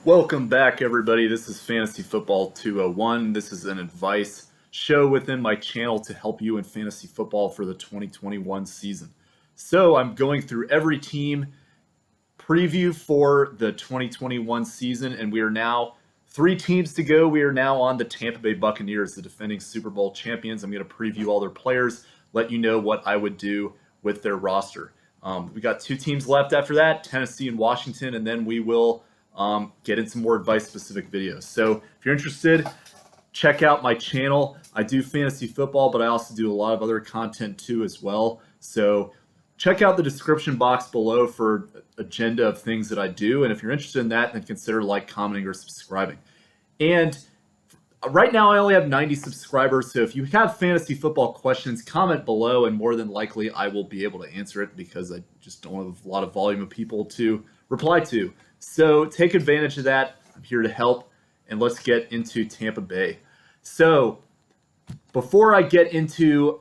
Welcome back, everybody. This is Fantasy Football 201. This is an advice show within my channel to help you in fantasy football for the 2021 season. So I'm going through every team preview for the 2021 season, and we are now 3 teams to go. We are now on the Tampa Bay Buccaneers, the defending Super Bowl champions. I'm going to preview all their players, let you know what I would do with their roster. We got 2 teams left after that, Tennessee and Washington, and then we will get into more advice-specific videos. So if you're interested, check out my channel. I do fantasy football, but I also do a lot of other content too as well. So check out the description box below for agenda of things that I do. And if you're interested in that, then consider commenting, or subscribing. And right now I only have 90 subscribers. So if you have fantasy football questions, comment below, and more than likely I will be able to answer it because I just don't have a lot of volume of people to reply to. So take advantage of that. I'm here to help, and let's get into Tampa Bay. So before I get into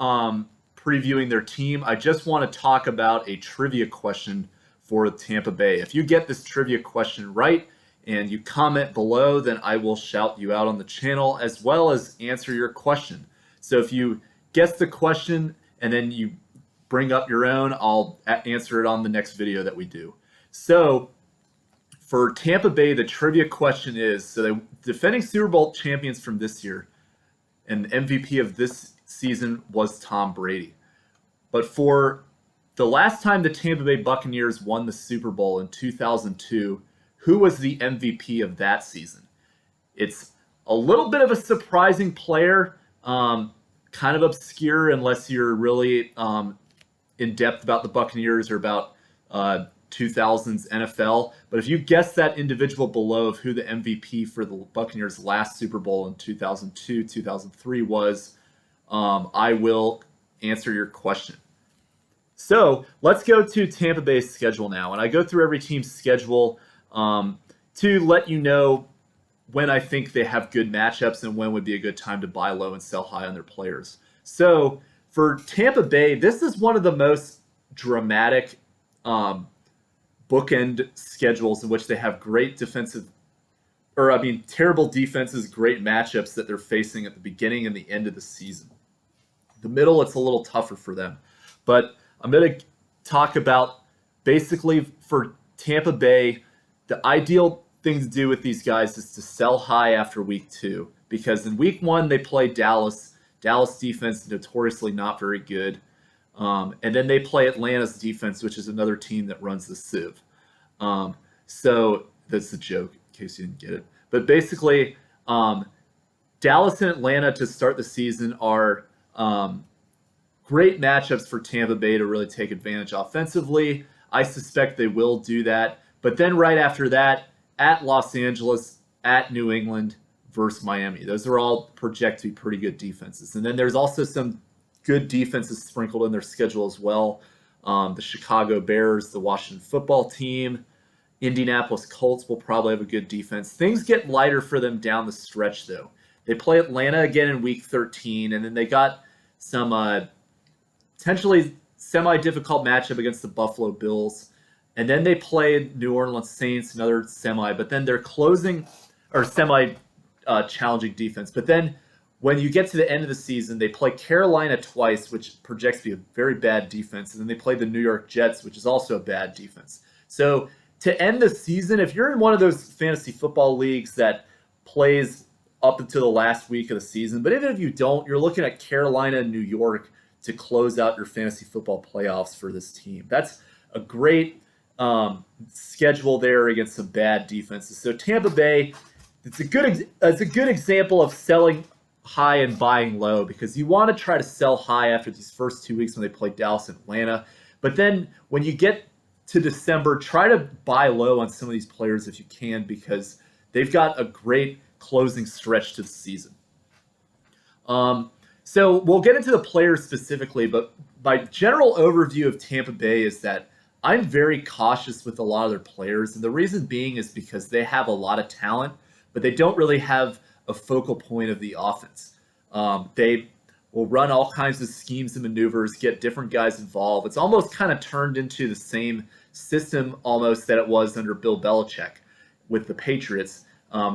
previewing their team, I just want to talk about a trivia question for Tampa Bay. If you get this trivia question right and you comment below, then I will shout you out on the channel as well as answer your question. So if you guess the question and then you bring up your own, I'll answer it on the next video that we do. So for Tampa Bay, the trivia question is, so the defending Super Bowl champions from this year, and the MVP of this season was Tom Brady. But for the last time the Tampa Bay Buccaneers won the Super Bowl in 2002, who was the MVP of that season? It's a little bit of a surprising player, kind of obscure unless you're really in depth about the Buccaneers or about 2000s NFL. But if you guess that individual below of who the MVP for the Buccaneers last Super Bowl in 2002, 2003 was, I will answer your question. So let's go to Tampa Bay's schedule now. And I go through every team's schedule to let you know when I think they have good matchups and when would be a good time to buy low and sell high on their players. So for Tampa Bay, this is one of the most dramatic bookend schedules in which they have great terrible defenses, great matchups that they're facing at the beginning and the end of the season. The middle, it's a little tougher for them. But I'm going to talk about basically for Tampa Bay, the ideal thing to do with these guys is to sell high after week 2. Because in week 1, they play Dallas. Dallas defense notoriously not very good. And then they play Atlanta's defense, which is another team that runs the sieve. So that's a joke in case you didn't get it. But basically, Dallas and Atlanta to start the season are great matchups for Tampa Bay to really take advantage offensively. I suspect they will do that. But then right after that, at Los Angeles, at New England versus Miami. Those are all projected to be pretty good defenses. And then there's also some good defenses sprinkled in their schedule as well. The Chicago Bears, the Washington football team, Indianapolis Colts will probably have a good defense. Things get lighter for them down the stretch, though. They play Atlanta again in week 13, and then they got some potentially semi-difficult matchup against the Buffalo Bills. And then they play New Orleans Saints, another semi, but then they're closing, or semi-challenging defense. But then when you get to the end of the season, they play Carolina twice, which projects to be a very bad defense. And then they play the New York Jets, which is also a bad defense. So to end the season, if you're in one of those fantasy football leagues that plays up until the last week of the season, but even if you don't, you're looking at Carolina and New York to close out your fantasy football playoffs for this team. That's a great schedule there against some bad defenses. So Tampa Bay, it's a good example of selling high and buying low, because you want to try to sell high after these first 2 weeks when they play Dallas and Atlanta. But then when you get to December, try to buy low on some of these players if you can, because they've got a great closing stretch to the season. So we'll get into the players specifically, but my general overview of Tampa Bay is that I'm very cautious with a lot of their players. And the reason being is because they have a lot of talent, but they don't really have a focal point of the offense. They will run all kinds of schemes and maneuvers, get different guys involved. It's almost kind of turned into the same system almost that it was under Bill Belichick. with the Patriots.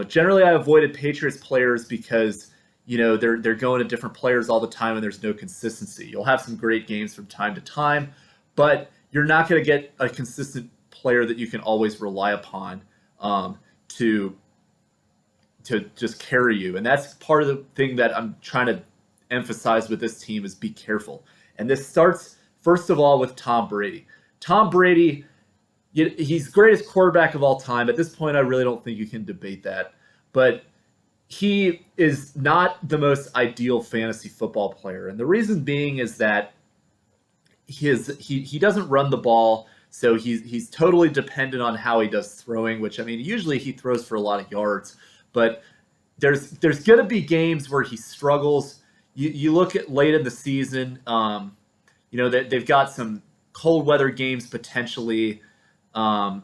Generally, I avoided Patriots players because they're going to different players all the time and there's no consistency. You'll have some great games from time to time, but you're not going to get a consistent player that you can always rely upon to just carry you. And that's part of the thing that I'm trying to emphasize with this team is be careful. And this starts, first of all, with Tom Brady. Tom Brady, he's the greatest quarterback of all time. At this point, I really don't think you can debate that. But he is not the most ideal fantasy football player. And the reason being is that he doesn't run the ball, so he's totally dependent on how he does throwing, which, I mean, usually he throws for a lot of yards. But there's going to be games where he struggles. You look at late in the season, they've got some cold weather games potentially, and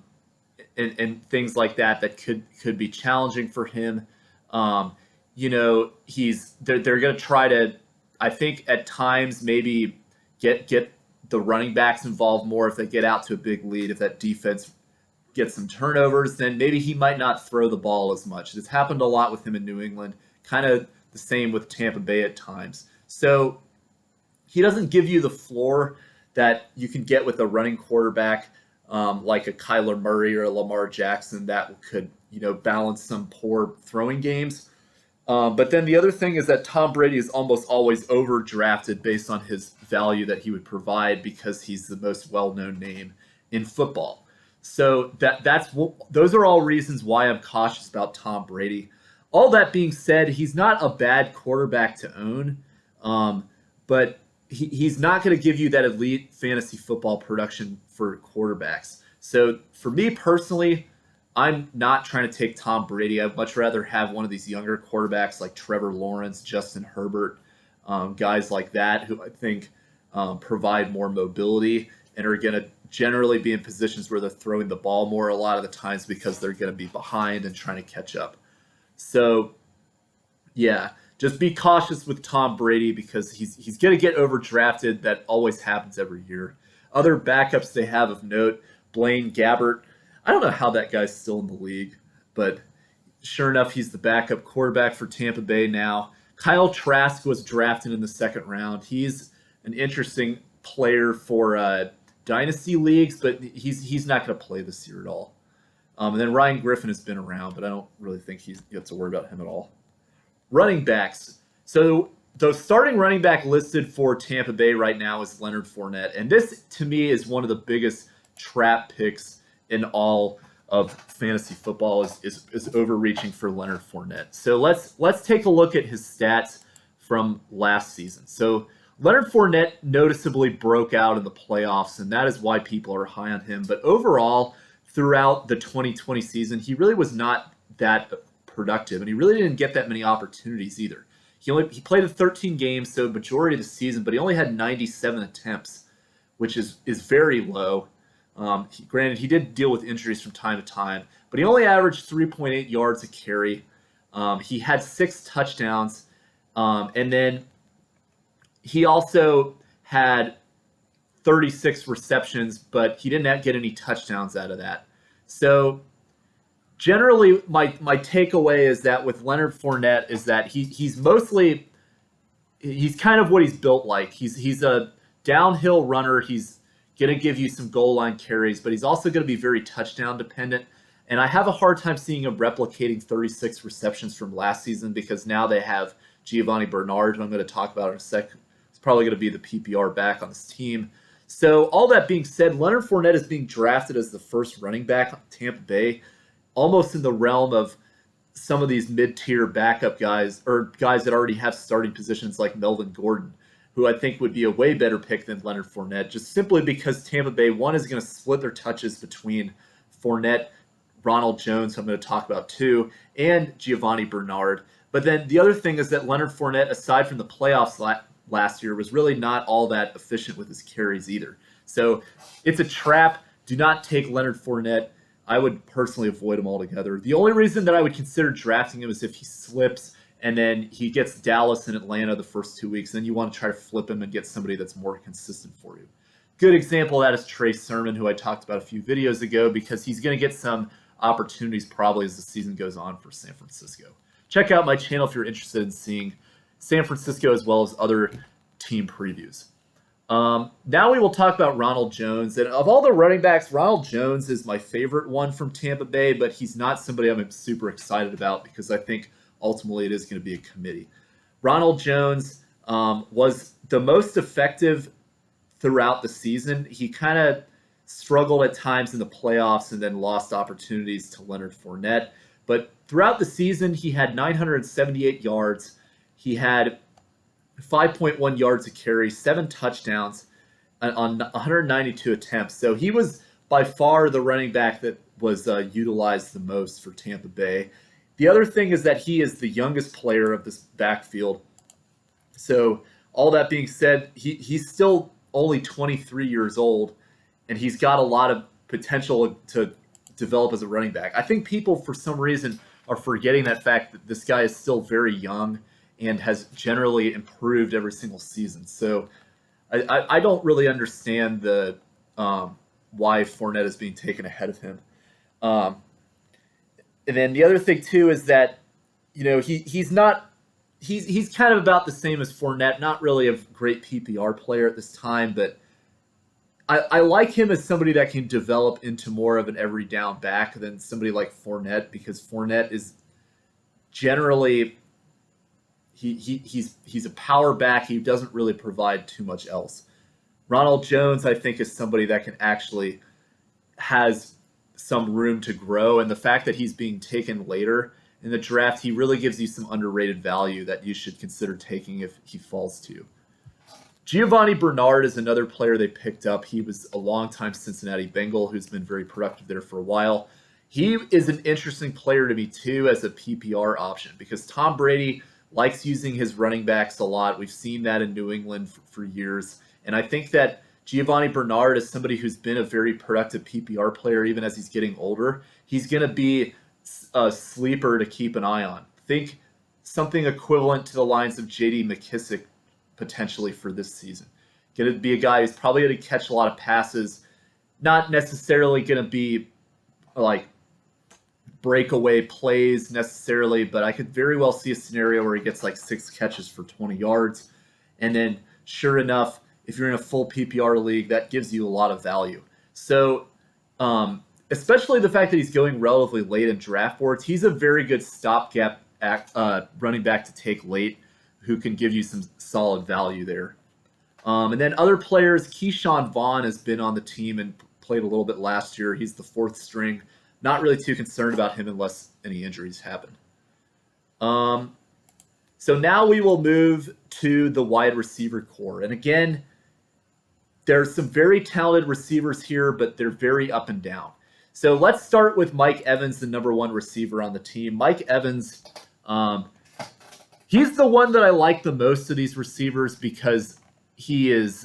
things like that could be challenging for him. They're going to try to, I think at times maybe get the running backs involved more if they get out to a big lead. If that defense gets some turnovers, then maybe he might not throw the ball as much. It's happened a lot with him in New England, kind of the same with Tampa Bay at times. So he doesn't give you the floor that you can get with a running quarterback like a Kyler Murray or a Lamar Jackson that could, balance some poor throwing games. But then the other thing is that Tom Brady is almost always overdrafted based on his value that he would provide because he's the most well-known name in football. So those are all reasons why I'm cautious about Tom Brady. All that being said, he's not a bad quarterback to own, but he's not going to give you that elite fantasy football production for quarterbacks. So for me personally, I'm not trying to take Tom Brady. I'd much rather have one of these younger quarterbacks like Trevor Lawrence, Justin Herbert, guys like that who I think provide more mobility and are going to generally be in positions where they're throwing the ball more a lot of the times because they're going to be behind and trying to catch up. So, yeah, just be cautious with Tom Brady because he's going to get overdrafted. That always happens every year. Other backups they have of note, Blaine, Gabbert. I don't know how that guy's still in the league, but sure enough, he's the backup quarterback for Tampa Bay now. Kyle Trask was drafted in the second round. He's an interesting player for dynasty leagues, but he's not going to play this year at all. And then Ryan Griffin has been around, but I don't really think you have to worry about him at all. Running backs. So the starting running back listed for Tampa Bay right now is Leonard Fournette. And this, to me, is one of the biggest trap picks in all of fantasy football is overreaching for Leonard Fournette. So let's take a look at his stats from last season. So Leonard Fournette noticeably broke out in the playoffs, and that is why people are high on him. But overall, throughout the 2020 season, he really was not that productive, and he really didn't get that many opportunities either. He played in 13 games, so majority of the season, but he only had 97 attempts, which is very low. Granted, he did deal with injuries from time to time, but he only averaged 3.8 yards a carry. He had 6 touchdowns, and then he also had 36 receptions, but he didn't get any touchdowns out of that. So generally, my takeaway is that with Leonard Fournette is that he's kind of what he's built like. He's a downhill runner. He's going to give you some goal line carries, but he's also going to be very touchdown dependent. And I have a hard time seeing him replicating 36 receptions from last season because now they have Giovani Bernard, who I'm going to talk about in a second. It's probably going to be the PPR back on this team. So all that being said, Leonard Fournette is being drafted as the first running back on Tampa Bay, almost in the realm of some of these mid-tier backup guys or guys that already have starting positions like Melvin Gordon, who I think would be a way better pick than Leonard Fournette, just simply because Tampa Bay, one, is going to split their touches between Fournette, Ronald Jones, who I'm going to talk about too, and Giovani Bernard. But then the other thing is that Leonard Fournette, aside from the playoffs last year, was really not all that efficient with his carries either. So it's a trap. Do not take Leonard Fournette. I would personally avoid him altogether. The only reason that I would consider drafting him is if he slips and then he gets Dallas and Atlanta the first 2 weeks. Then you want to try to flip him and get somebody that's more consistent for you. Good example of that is Trey Sermon, who I talked about a few videos ago, because he's going to get some opportunities probably as the season goes on for San Francisco. Check out my channel if you're interested in seeing San Francisco as well as other team previews. Now we will talk about Ronald Jones. And of all the running backs, Ronald Jones is my favorite one from Tampa Bay, but he's not somebody I'm super excited about because I think ultimately it is going to be a committee. Ronald Jones was the most effective throughout the season. He kind of struggled at times in the playoffs and then lost opportunities to Leonard Fournette. But throughout the season, he had 978 yards. He had 5.1 yards a carry, 7 touchdowns on 192 attempts. So he was by far the running back that was utilized the most for Tampa Bay. The other thing is that he is the youngest player of this backfield. So all that being said, he's still only 23 years old, and he's got a lot of potential to develop as a running back. I think people, for some reason, are forgetting that fact that this guy is still very young and has generally improved every single season. So I don't really understand the why Fournette is being taken ahead of him. And then the other thing too is that he's kind of about the same as Fournette, not really a great PPR player at this time, but I like him as somebody that can develop into more of an every down back than somebody like Fournette, because Fournette is generally he's a power back. He doesn't really provide too much else. Ronald Jones, I think, is somebody that can actually has some room to grow, and the fact that he's being taken later in the draft, he really gives you some underrated value that you should consider taking if he falls to you. Giovani Bernard is another player they picked up. He was a longtime Cincinnati Bengal who's been very productive there for a while. He is an interesting player to me too as a PPR option because Tom Brady likes using his running backs a lot. We've seen that in New England for years. And I think that Giovani Bernard is somebody who's been a very productive PPR player even as he's getting older. He's going to be a sleeper to keep an eye on. Think something equivalent to the lines of J.D. McKissick potentially for this season. Going to be a guy who's probably going to catch a lot of passes, not necessarily going to be like breakaway plays necessarily, but I could very well see a scenario where he gets like 6 catches for 20 yards. And then sure enough, if you're in a full PPR league, that gives you a lot of value. So especially the fact that he's going relatively late in draft boards, he's a very good stopgap running back to take late who can give you some solid value there. And then other players, Keyshawn Vaughn has been on the team and played a little bit last year. He's the 4th string. Not really too concerned about him unless any injuries happen. So now we will move to the wide receiver core. And again, there's some very talented receivers here, but they're very up and down. So let's start with Mike Evans, the number 1 receiver on the team. Mike Evans, he's the one that I like the most of these receivers because he is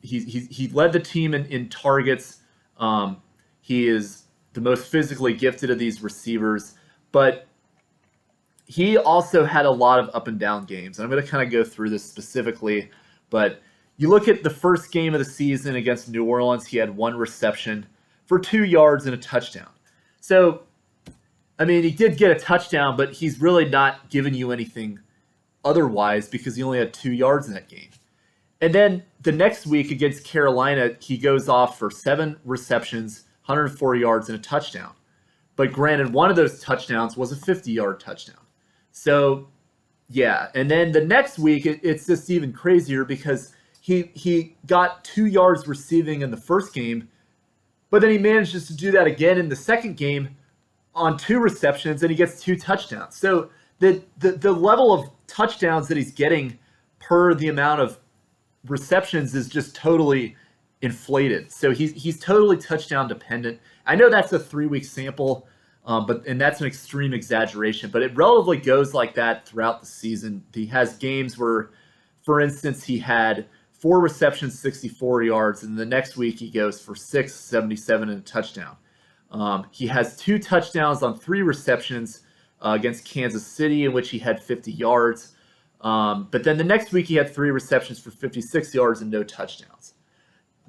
he led the team in targets. He is the most physically gifted of these receivers, but he also had a lot of up and down games. And I'm going to kind of go through this specifically, but you look at the first game of the season against New Orleans, he had 1 reception for 2 yards and a touchdown. So, I mean, he did get a touchdown, but he's really not giving you anything otherwise because he only had 2 yards in that game. And then the next week against Carolina, he goes off for 7 receptions, 104 yards, and a touchdown. But granted, one of those touchdowns was a 50-yard touchdown. So, yeah. And then the next week, it's just even crazier because he got 2 yards receiving in the first game, but then he manages to do that again in the second game on 2 receptions, and he gets 2 touchdowns. So the level of touchdowns that he's getting per the amount of receptions is just totally inflated. So he's totally touchdown dependent. I know that's a 3-week sample, and that's an extreme exaggeration, but it relatively goes like that throughout the season. He has games where, for instance, he had 4 receptions, 64 yards, and the next week he goes for 6, 77, and a touchdown. He has 2 touchdowns on 3 receptions against Kansas City, in which he had 50 yards. But then the next week he had 3 receptions for 56 yards and no touchdowns.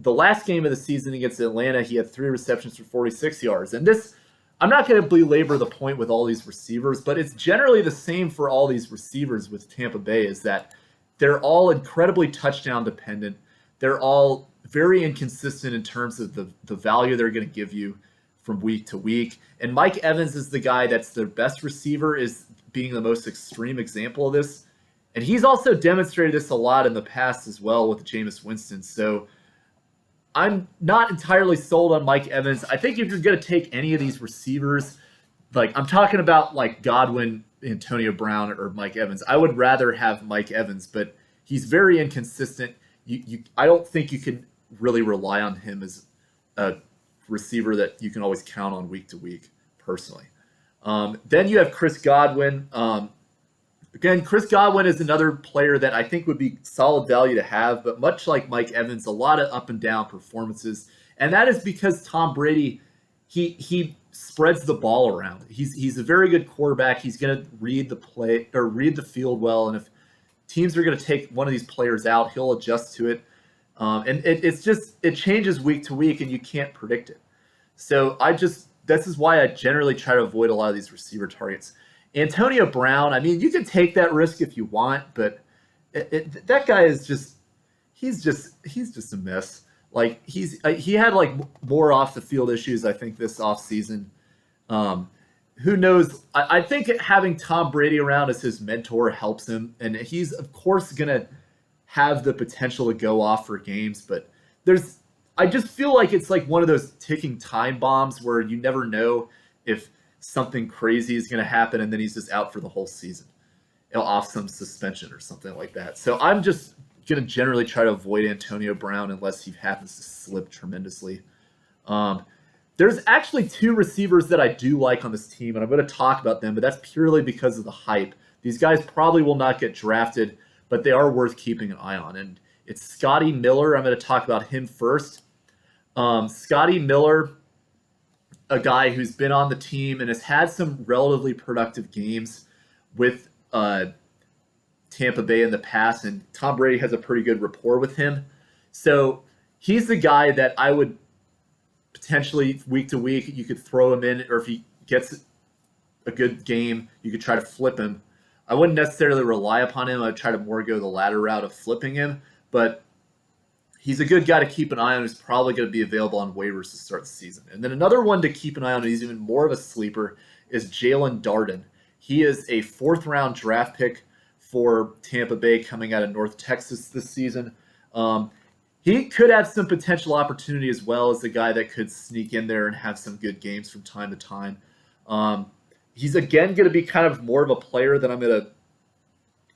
the last game of the season against Atlanta, he had 3 receptions for 46 yards. And this, I'm not going to belabor the point with all these receivers, but it's generally the same for all these receivers with Tampa Bay, is that they're all incredibly touchdown dependent. They're all very inconsistent in terms of the value they're going to give you from week to week. And Mike Evans is the guy that's their best receiver, is being the most extreme example of this. And he's also demonstrated this a lot in the past as well with Jameis Winston. So I'm not entirely sold on Mike Evans. I think if you're going to take any of these receivers, like I'm talking about like Godwin, Antonio Brown, or Mike Evans, I would rather have Mike Evans, but he's very inconsistent. I don't think you can really rely on him as a receiver that you can always count on week to week, personally. Then you have Chris Godwin. Again, Chris Godwin is another player that I think would be solid value to have, but much like Mike Evans, a lot of up and down performances. And that is because Tom Brady, he spreads the ball around. He's a very good quarterback. He's going to read the play or read the field well. And if teams are going to take one of these players out, he'll adjust to it. And it changes week to week, and you can't predict it. So this is why I generally try to avoid a lot of these receiver targets. Antonio Brown, I mean, you can take that risk if you want, but that guy is he's just a mess. Like he had like more off the field issues, I think, this offseason. Who knows? I think having Tom Brady around as his mentor helps him, and he's of course gonna have the potential to go off for games, but I just feel like it's like one of those ticking time bombs where you never know if something crazy is going to happen and then he's just out for the whole season, off some suspension or something like that. So I'm just going to generally try to avoid Antonio Brown unless he happens to slip tremendously. There's actually 2 receivers that I do like on this team, and I'm going to talk about them, but that's purely because of the hype. These guys probably will not get drafted, but they are worth keeping an eye on. And it's Scotty Miller. I'm going to talk about him first. Scotty Miller, a guy who's been on the team and has had some relatively productive games with Tampa Bay in the past, and Tom Brady has a pretty good rapport with him. So he's the guy that I would potentially, week to week, you could throw him in, or if he gets a good game, you could try to flip him. I wouldn't necessarily rely upon him. I'd try to more go the latter route of flipping him, but he's a good guy to keep an eye on who's probably going to be available on waivers to start the season. And then another one to keep an eye on, and he's even more of a sleeper, is Jaelon Darden. He is a 4th-round draft pick for Tampa Bay coming out of North Texas this season. He could have some potential opportunity as well as a guy that could sneak in there and have some good games from time to time. He's, again, going to be kind of more of a player that I'm going to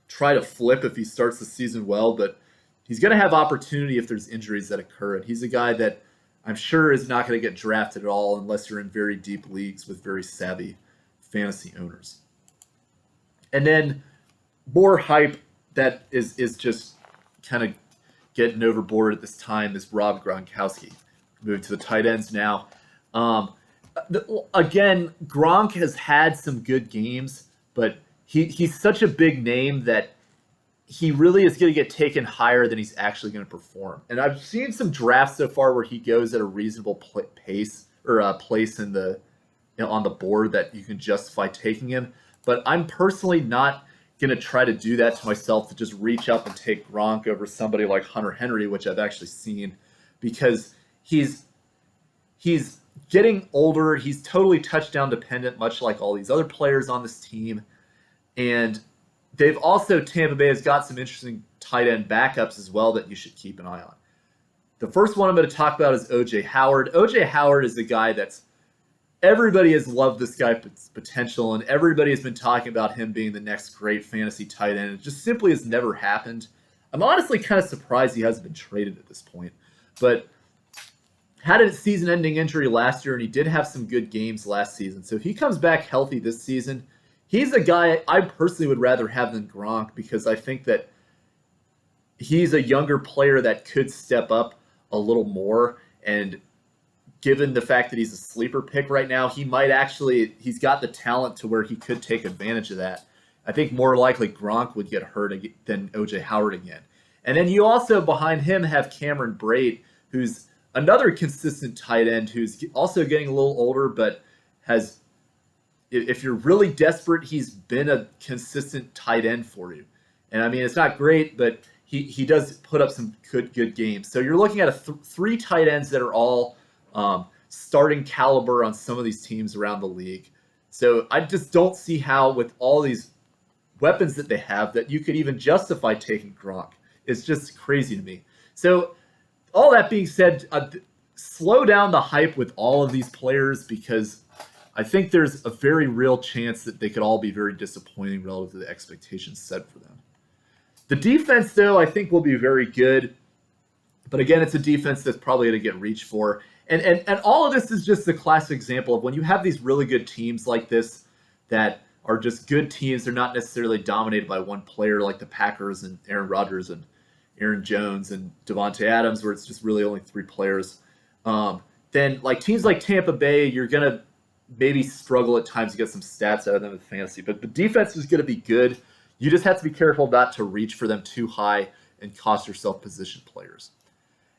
try to flip if he starts the season well, but he's going to have opportunity if there's injuries that occur. And he's a guy that I'm sure is not going to get drafted at all unless you're in very deep leagues with very savvy fantasy owners. And then more hype that is just kind of getting overboard at this time is Rob Gronkowski. Moving to the tight ends now. Again, Gronk has had some good games, but he's such a big name that he really is going to get taken higher than he's actually going to perform. And I've seen some drafts so far where he goes at a reasonable pace or place in on the board that you can justify taking him. But I'm personally not going to try to do that to myself, to just reach up and take Gronk over somebody like Hunter Henry, which I've actually seen, because he's getting older. He's totally touchdown dependent, much like all these other players on this team. And Tampa Bay has got some interesting tight end backups as well that you should keep an eye on. The first one I'm going to talk about is O.J. Howard. O.J. Howard is a guy everybody has loved this guy's potential, and everybody has been talking about him being the next great fantasy tight end. It just simply has never happened. I'm honestly kind of surprised he hasn't been traded at this point, but had a season-ending injury last year, and he did have some good games last season. So if he comes back healthy this season, he's a guy I personally would rather have than Gronk, because I think that he's a younger player that could step up a little more. And given the fact that he's a sleeper pick right now, he's got the talent to where he could take advantage of that. I think more likely Gronk would get hurt than O.J. Howard again. And then you also, behind him, have Cameron Brate, who's another consistent tight end who's also getting a little older, but has, if you're really desperate, he's been a consistent tight end for you. And I mean, it's not great, but he does put up some good games. So you're looking at three tight ends that are all starting caliber on some of these teams around the league. So I just don't see how, with all these weapons that they have, that you could even justify taking Gronk. It's just crazy to me. So all that being said, slow down the hype with all of these players, because I think there's a very real chance that they could all be very disappointing relative to the expectations set for them. The defense, though, I think will be very good. But again, it's a defense that's probably going to get reached for. And all of this is just a classic example of when you have these really good teams like this that are just good teams. They're not necessarily dominated by one player like the Packers and Aaron Rodgers and Aaron Jones and Devontae Adams, where it's just really only three players. Then like teams like Tampa Bay, you're going to maybe struggle at times to get some stats out of them in fantasy. But the defense is going to be good. You just have to be careful not to reach for them too high and cost yourself position players.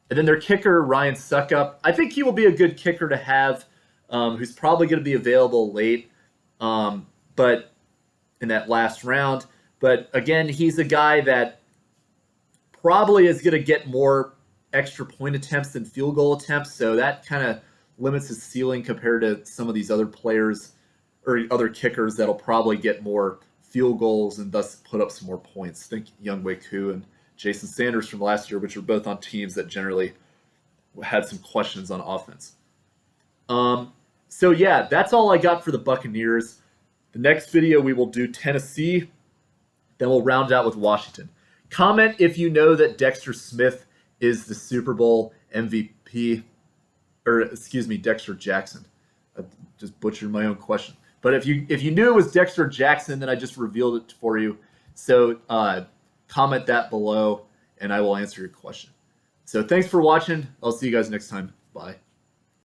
And then their kicker, Ryan Succop, I think he will be a good kicker to have, who's probably going to be available late, but in that last round. But again, he's a guy that probably is going to get more extra point attempts than field goal attempts, so that kind of limits his ceiling compared to some of these other players or other kickers that'll probably get more field goals and thus put up some more points. Think Younghoe Koo and Jason Sanders from last year, which are both on teams that generally had some questions on offense. So yeah, that's all I got for the Buccaneers. The next video we will do Tennessee, then we'll round out with Washington. Comment if you know that Dexter Smith is the Super Bowl MVP, or excuse me, Dexter Jackson. I just butchered my own question. But if you knew it was Dexter Jackson, then I just revealed it for you. So comment that below, and I will answer your question. So thanks for watching. I'll see you guys next time. Bye.